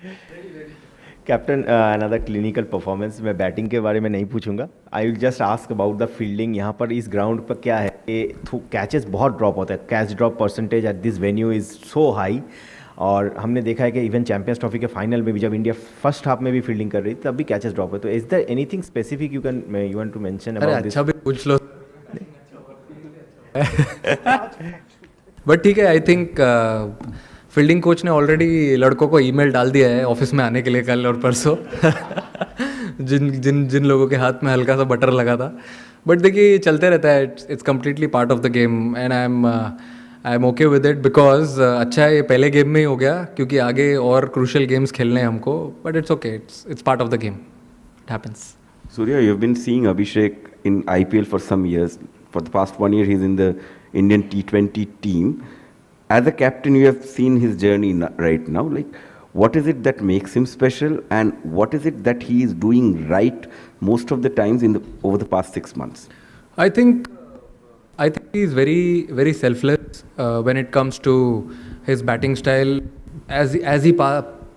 Captain, another clinical performance. मैं batting के बारे में नहीं पूछूंगा, I will just ask about the fielding. यहाँ पर इस ग्राउंड पर क्या है कि कैचेस बहुत ड्रॉप होता है, catch drop percentage at this venue is so high. और हमने देखा है कि इवन चैंपियंस ट्रॉफी के फाइनल में भी जब इंडिया फर्स्ट हाफ में भी फील्डिंग कर रही थी तब भी कैचेस ड्रॉप है। तो is there anything specific you want to mention अरे अबाउट दिस? अच्छा भी पूछ लो। बट ठीक है, आई थिंक फील्डिंग कोच ने ऑलरेडी लड़कों को ईमेल डाल दिया है ऑफिस में आने के लिए कल और परसों। जिन जिन जिन लोगों के हाथ में हल्का सा बटर लगा था। बट देखिए चलते रहता है, it's completely part of the game and I am okay with it because अच्छा है ये पहले गेम में ही हो गया, क्योंकि आगे और क्रूशल गेम्स खेलने हैं हमको। But it's okay, it's part of the game, it happens. Surya, you've been seeing Abhishek in IPL for some years. For the past 1 year, he's in the Indian T20 team. As a captain, you have seen his journey right now. Like, what is it that makes him special, and what is it that he is doing right most of the times over the past 6 months? I think I think he's very very selfless when it comes to his batting style. As he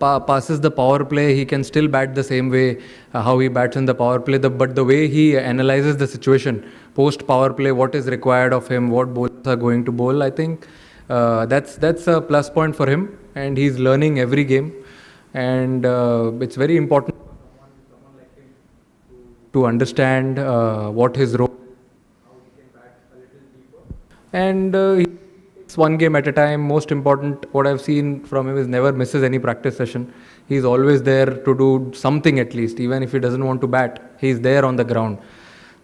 passes the power play, he can still bat the same way how he bats in the power play. But the way he analyzes the situation post power play, what is required of him, what bowlers are going to bowl, I think that's a plus point for him, and he's learning every game. And it's very important to understand what his role, and it's one game at a time. Most important, what I've seen from him is never misses any practice session. He's always there to do something, at least even if he doesn't want to bat, he's there on the ground.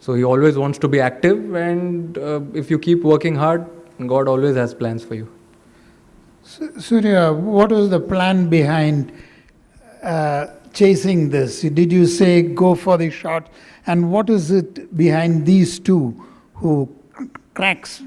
So he always wants to be active, and if you keep working hard, God always has plans for you. Surya, what was the plan behind chasing this? Did you say go for the shot? And what is it behind these two who cracks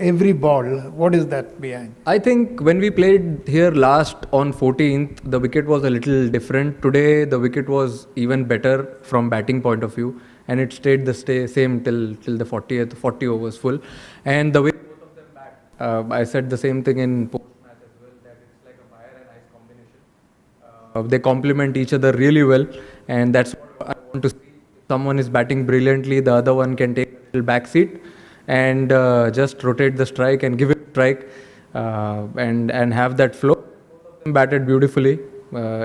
every ball? What is that behind? I think when we played here last on 14th, the wicket was a little different. Today, the wicket was even better from batting point of view, and it stayed the same till the 40 overs full. And the way both of them bat, I said the same thing in post match as well, that it's like a fire and ice combination. They complement each other really well, and that's what I want to see. If someone is batting brilliantly, the other one can take a little back seat and just rotate the strike and give it a strike, and have that flow. Batted beautifully.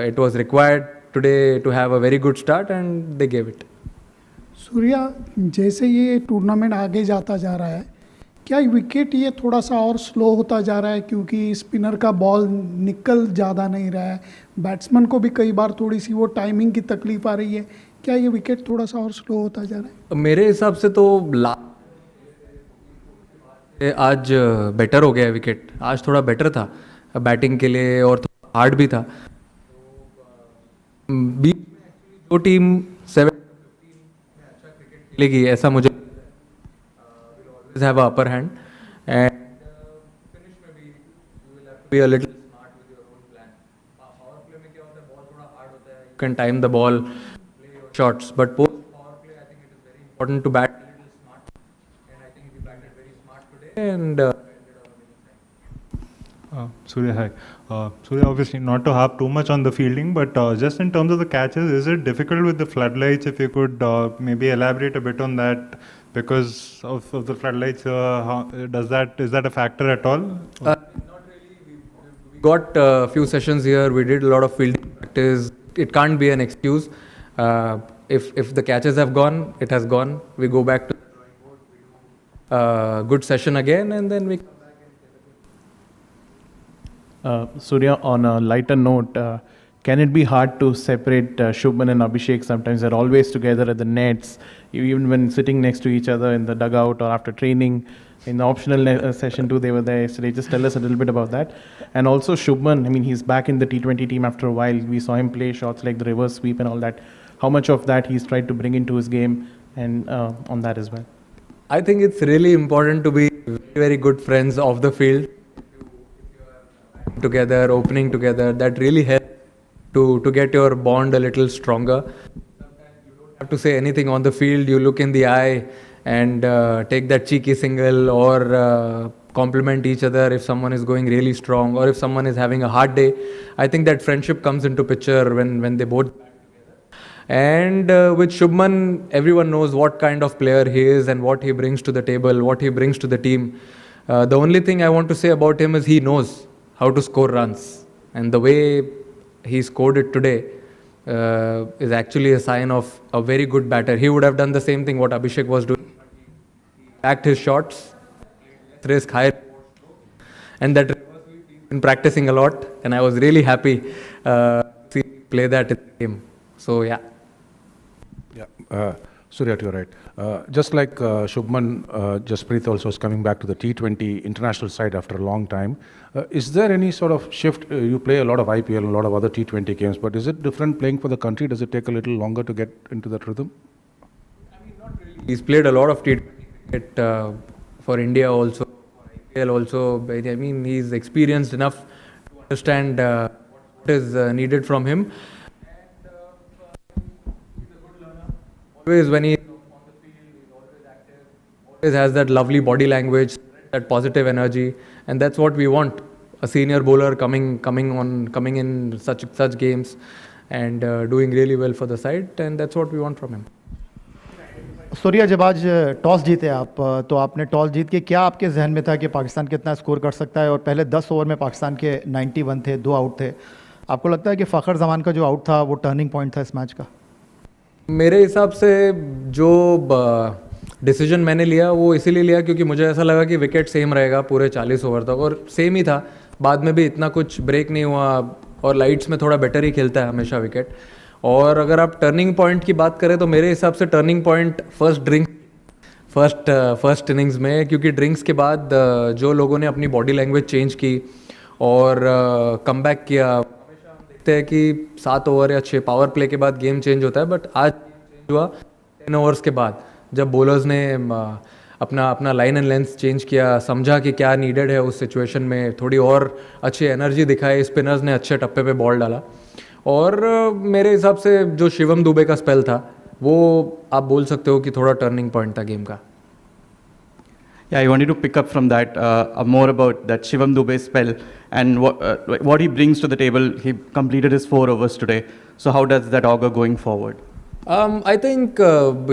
It was required today to have a very good start, and they gave it. Surya, जैसे ये tournament आगे जाता जा रहा है, क्या wicket ये थोड़ा सा और स्लो होता जा रहा है, क्योंकि स्पिनर का बॉल निकल ज़्यादा नहीं रहा है, बैट्समैन को भी कई बार थोड़ी सी वो टाइमिंग की तकलीफ आ रही है, क्या ये विकेट थोड़ा सा और स्लो होता जा रहा है? मेरे हिसाब से तो आज बेटर हो गया है विकेट। आज थोड़ा बेटर था बैटिंग के लिए और थोड़ा हार्ड भी था। दो टीम 7 अच्छा क्रिकेट खेलेगी ऐसा मुझे have a upper hand, and finish में भी you will have to be a little smart with your own plan. Power play में क्या होता है, ball थोड़ा hard होता है, you can time the ball, play your shots, but post power play I think it is very important to bat a little smart, and I think we batted very smart today, and Surya, hi. Surya, obviously not to harp too much on the fielding, but just in terms of the catches, is it difficult with the floodlights? If you could maybe elaborate a bit on that, because of the floodlights, is that a factor at all? not really. We got a few sessions here. We did a lot of fielding practice. It can't be an excuse. If the catches have gone, it has gone. We go back to the drawing board. We do good session again, and then we. Surya, on a lighter note, can it be hard to separate Shubman and Abhishek? Sometimes they're always together at the nets, even when sitting next to each other in the dugout or after training. In the optional session too, they were there yesterday. Just tell us a little bit about that. And also Shubman, I mean, he's back in the T20 team after a while. We saw him play shots like the reverse sweep and all that. How much of that he's tried to bring into his game, and on that as well? I think it's really important to be very, very good friends off the field. Together, opening together, that really helps to get your bond a little stronger. Sometimes you don't have to say anything on the field. You look in the eye and take that cheeky single or complement each other if someone is going really strong or if someone is having a hard day. I think that friendship comes into picture when they both. And with Shubman, everyone knows what kind of player he is and what he brings to the table, what he brings to the team. The only thing I want to say about him is he knows how to score runs, and the way he scored it today is actually a sign of a very good batter. He would have done the same thing what Abhishek was doing. He backed his shots, risk high, and that been practicing a lot, and I was really happy to see him play that in the game. So yeah. Yeah, Surya, you're right. Just like Shubman, Jasprit also is coming back to the T20 international side after a long time. Is there any sort of shift? You play a lot of IPL, a lot of other T20 games, but is it different playing for the country? Does it take a little longer to get into that rhythm? I mean, not really. He's played a lot of T20 cricket for India also, for IPL also. I mean, he's experienced enough to understand what is needed from him. Always when he is on the field, he's always active, always has that lovely body language, that positive energy, and that's what we want. A senior bowler coming in such games and doing really well for the side, and that's what we want from him. Surya, जब आज toss जीते आप, तो आपने toss जीत के क्या आपके जहन में था कि पाकिस्तान कितना स्कोर कर सकता है, और पहले 10 ओवर में पाकिस्तान के 91 थे, 2 आउट थे. आपको लगता है कि फ़खर जमान का जो आउट था वो टर्निंग पॉइंट था इस मैच का? मेरे हिसाब से जो डिसीजन मैंने लिया वो इसीलिए लिया क्योंकि मुझे ऐसा लगा कि विकेट सेम रहेगा पूरे 40 ओवर तक, और सेम ही था. बाद में भी इतना कुछ ब्रेक नहीं हुआ, और लाइट्स में थोड़ा बेटर ही खेलता है हमेशा विकेट. और अगर आप टर्निंग पॉइंट की बात करें तो मेरे हिसाब से टर्निंग पॉइंट फर्स्ट इनिंग्स में, क्योंकि ड्रिंक्स के बाद जो लोगों ने अपनी बॉडी लैंग्वेज चेंज की और कमबैक किया. देखते हैं कि 7 ओवर या 6 पावर प्ले के बाद गेम चेंज होता है, बट आज चेंज हुआ 10 ओवर्स के बाद, जब बॉलर्स ने अपना लाइन एंड लेंथ चेंज किया, समझा कि क्या नीडेड है उस सिचुएशन में, थोड़ी और अच्छी एनर्जी दिखाई, स्पिनर्स ने अच्छे टप्पे पे बॉल डाला. और मेरे हिसाब से जो शिवम दुबे का स्पेल था वो आप बोल सकते हो कि थोड़ा टर्निंग पॉइंट था गेम का. Yeah, I wanted to pick up from that, more about that Shivam Dube spell and what he brings to the table. He completed his 4 overs today. So how does that augur going forward? I think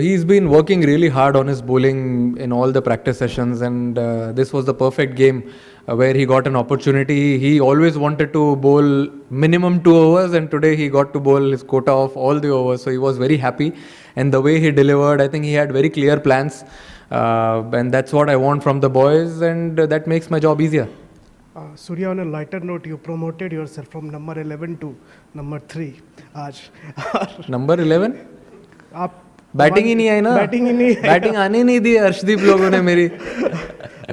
he's been working really hard on his bowling in all the practice sessions, and this was the perfect game where he got an opportunity. He always wanted to bowl minimum 2 overs, and today he got to bowl his quota of all the overs. So he was very happy, and the way he delivered, I think he had very clear plans. And that's what I want from the boys, and that makes my job easier. Surya, on a lighter note, you promoted yourself from number 11 to number 3 आज. Number 11? आप batting ही नहीं आई ना, batting आने नहीं दी अर्शदीप लोगों ने मेरी.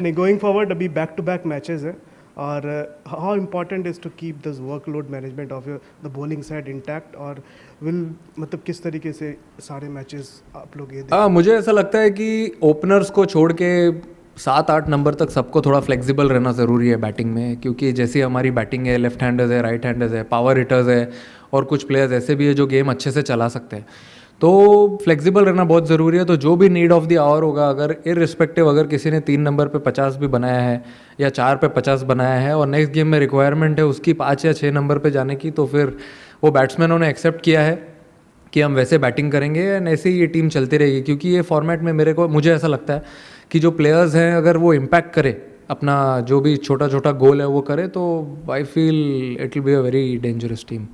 नहीं, गोइंग फॉरवर्ड अभी बैक टू बैक मैचेस है, और how important is to keep this workload management of your the bowling side intact, और मतलब किस तरीके से सारे मैचेस आप लोग ये मुझे ऐसा लगता है कि ओपनर्स को छोड़ के 7-8 नंबर तक सबको थोड़ा फ्लेक्सिबल रहना ज़रूरी है बैटिंग में, क्योंकि जैसी हमारी बैटिंग है, लेफ्ट हैंडर्स है, राइट हैंडर्स है, पावर हिटर्स है, और कुछ प्लेयर्स ऐसे भी है जो गेम अच्छे से चला सकते हैं. तो फ्लेक्सिबल रहना बहुत ज़रूरी है. तो जो भी नीड ऑफ द आवर होगा, अगर इररिस्पेक्टिव अगर किसी ने 3 नंबर पे 50 भी बनाया है या 4 पे 50 बनाया है और नेक्स्ट गेम में रिक्वायरमेंट है उसकी 5 या 6 नंबर पे जाने की, तो फिर वो बैट्समैनों ने एक्सेप्ट किया है कि हम वैसे बैटिंग करेंगे, एंड ऐसे ही ये टीम चलती रहेगी. क्योंकि ये फॉर्मेट में मुझे ऐसा लगता है कि जो प्लेयर्स हैं अगर वो इम्पैक्ट करे, अपना जो भी छोटा छोटा गोल है वो करे, तो I feel it will be a very dangerous team.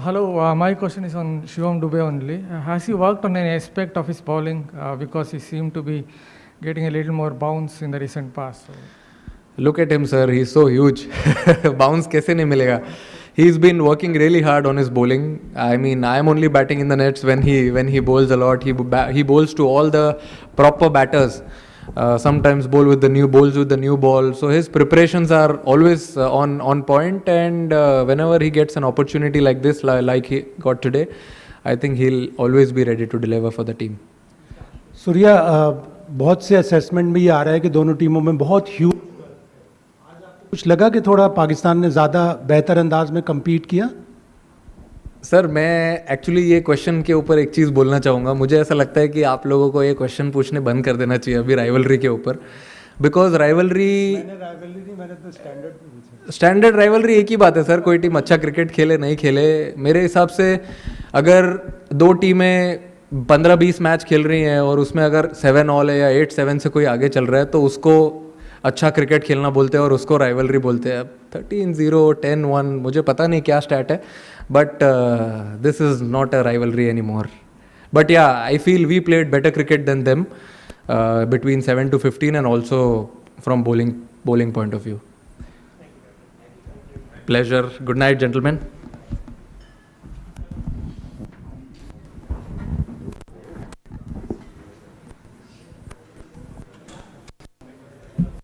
Hello, my question is on Shivam Dube only. Has he worked on any aspect of his bowling, because he seemed to be getting a little more bounce in the recent past? So. Look at him, sir. He's so huge. Bounce कैसे नहीं मिलेगा? He's been working really hard on his bowling. I mean, I am only batting in the nets when he bowls a lot. He bowls to all the proper batters. Sometimes bowls with the new ball. So his preparations are always on point, and whenever he gets an opportunity like this, like he got today, I think he'll always be ready to deliver for the team. Surya, बहुत से assessment में ये आ रहा है कि दोनों टीमों में बहुत ह्यूज, कुछ लगा कि थोड़ा पाकिस्तान ने ज़्यादा बेहतर अंदाज में कम्पीट किया? सर, मैं एक्चुअली ये क्वेश्चन के ऊपर एक चीज़ बोलना चाहूँगा. मुझे ऐसा लगता है कि आप लोगों को ये क्वेश्चन पूछने बंद कर देना चाहिए अभी राइवलरी के ऊपर. बिकॉज राइवलरी स्टैंडर्ड राइवलरी एक ही बात है सर, कोई टीम अच्छा क्रिकेट खेले नहीं खेले, मेरे हिसाब से अगर दो टीमें 15-20 मैच खेल रही हैं और उसमें अगर 7 ऑल है या 8-7 से कोई आगे चल रहा है तो उसको अच्छा क्रिकेट खेलना बोलते हैं और उसको राइवलरी बोलते हैं। अब 13-0, 10-1, मुझे पता नहीं क्या स्टैट है, but this is not a rivalry any more. But yeah, I feel we played better cricket than them between 7 to 15 and also from bowling point of view. Pleasure. Good night, gentlemen.